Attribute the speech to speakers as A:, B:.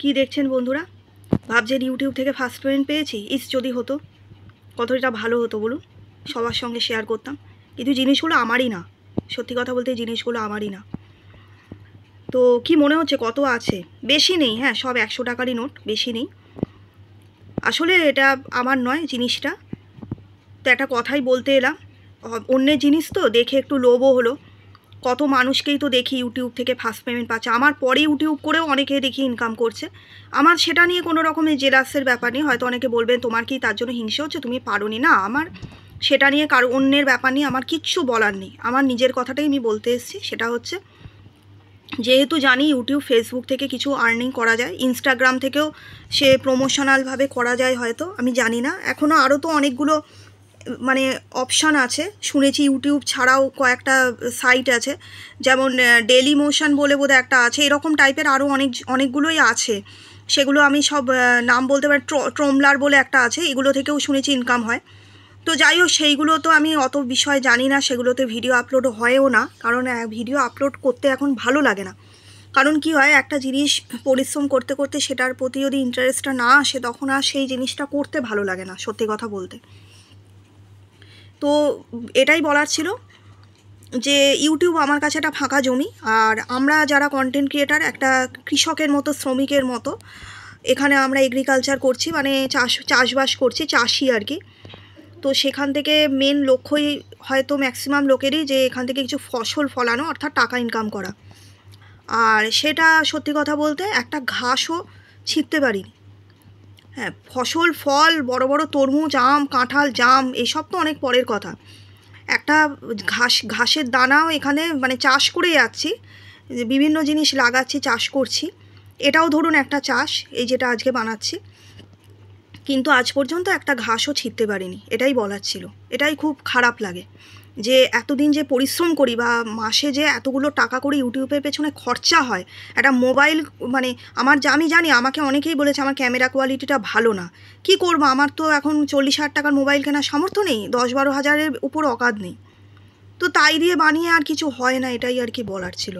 A: কি দেখছেন বন্ধুরা? ভাবছেন ইউটিউব থেকে ফার্স্ট পেমেন্ট পেয়েছি, যদি হতো কতটা ভালো হতো বলুন, সবার সঙ্গে শেয়ার করতাম। কিন্তু জিনিসগুলো আমারই না, সত্যি কথা বলতে জিনিসগুলো আমারই না। তো কি মনে হচ্ছে কত আছে? বেশি নেই, হ্যাঁ, সব 100 টাকারই নোট, বেশি নেই। আসলে এটা আমার নয় জিনিসটা, তো একটা কথাই বলতে এলাম। অন্যের জিনিস তো দেখে একটু লোভও হলো। কত মানুষকেই তো দেখি ইউটিউব থেকে ফার্স্ট পেমেন্ট পাচ্ছে, আমার পরে ইউটিউব করেও অনেকে দেখি ইনকাম করছে। আমার সেটা নিয়ে কোনো রকমের জেলাসের ব্যাপার নেই। হয়তো অনেকে বলবেন তোমার কি তার জন্য হিংসে হচ্ছে, তুমি পারোনি না। আমার সেটা নিয়ে কারো অন্যের ব্যাপার নিয়ে আমার কিচ্ছু বলার নেই। আমার নিজের কথাটাই আমি বলতে এসেছি। সেটা হচ্ছে, যেহেতু জানি ইউটিউব ফেসবুক থেকে কিছু আর্নিং করা যায়, ইনস্টাগ্রাম থেকেও সে প্রমোশনালভাবে করা যায় হয়তো, আমি জানি না। এখনও আরও তো অনেকগুলো মানে অপশান আছে শুনেছি। ইউটিউব ছাড়াও কয়েকটা সাইট আছে, যেমন ডেলি মোশন বলে বোধহয় একটা আছে, এরকম টাইপের আরও অনেকগুলোই আছে। সেগুলো আমি সব নাম বলতে পারি। ট্রোমলার বলে একটা আছে, এগুলো থেকেও শুনেছি ইনকাম হয়। তো যাই হোক, সেইগুলো তো আমি অত বিষয় জানি না, সেগুলোতে ভিডিও আপলোড হয়ও না, কারণ ভিডিও আপলোড করতে এখন ভালো লাগে না। কারণ কি হয়, একটা জিনিস পরিশ্রম করতে করতে সেটার প্রতি যদি ইন্টারেস্টটা না আসে, তখন আর সেই জিনিসটা করতে ভালো লাগে না, সত্যি কথা বলতে। তো এটাই বলার ছিল যে ইউটিউব আমার কাছে একটা ফাঁকা জমি, আর আমরা যারা কন্টেন্ট ক্রিয়েটার একটা কৃষকের মতো, শ্রমিকের মতো এখানে আমরা এগ্রিকালচার করছি, মানে চাষবাস করছি, চাষি আর কি। তো সেখান থেকে মেন লক্ষ্যই হয়তো ম্যাক্সিমাম লোকেরই যে এখান থেকে কিছু ফসল ফলানো, অর্থাৎ টাকা ইনকাম করা। আর সেটা সত্যি কথা বলতে একটা ঘাসও ছিঁড়তে পারিনি। হ্যাঁ, ফসল, ফল, বড় বড় তরমুজ, আম, কাঁঠাল, জাম, এসব তো অনেক পরের কথা। একটা ঘাসের দানাও এখানে মানে চাষ করে যাচ্ছি, বিভিন্ন জিনিস লাগাচ্ছি, চাষ করছি। এটাও ধরুন একটা চাষ, এই যেটা আজকে বানাচ্ছি। কিন্তু আজ পর্যন্ত একটা ঘাসও ছিঁড়তে পারিনি, এটাই বলার ছিল। এটাই খুব খারাপ লাগে যে এতদিন যে পরিশ্রম করি, বা মাসে যে এতগুলো টাকা করে ইউটিউবের পেছনে খরচা হয়। একটা মোবাইল, মানে আমি জানি আমাকে অনেকেই বলেছে আমার ক্যামেরা কোয়ালিটিটা ভালো না। কি করবো, আমার তো এখন 40,000 টাকার মোবাইল কেনার সামর্থ্য নেই, 10-12 হাজারের উপর অকাদ নেই। তো তাই দিয়ে বানিয়ে আর কিছু হয় না, এটাই আর কি বলার ছিল।